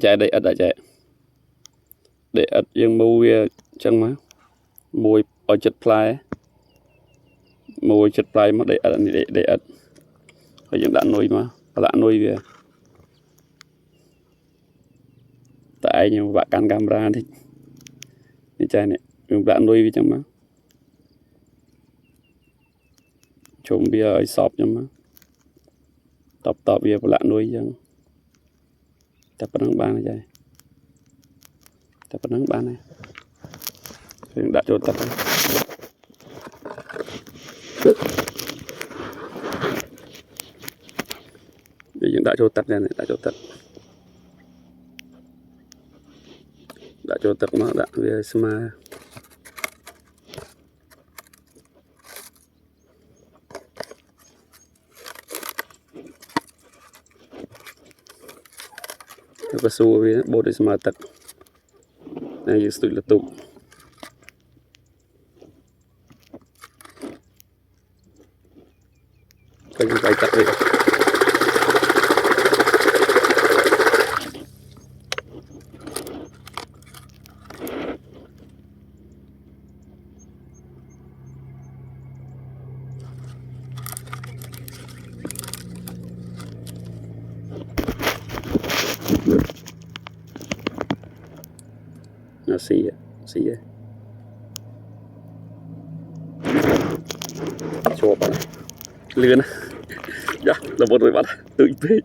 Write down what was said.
chạy để ớt đã chạy để ớt dương mùi chân má mùi ở chật play mùi chật play mà để ớt ở dương đã nuôi mà đã nuôi về tại nhưng bạn cắn camera thì chạy này dương đã nuôi vì chân má chôm bia ở shop chân má tập bia bạn nuôi chân tập nắng bán này tập nắng bán này đã cho tập bây giờ đã cho tập này đã cho tập nó đã về sma và xua với bộ để sma tập này giờ tụi là tụ cái bài tập này nó xì cho bạn lươn dạ là một rồi bạn tự biết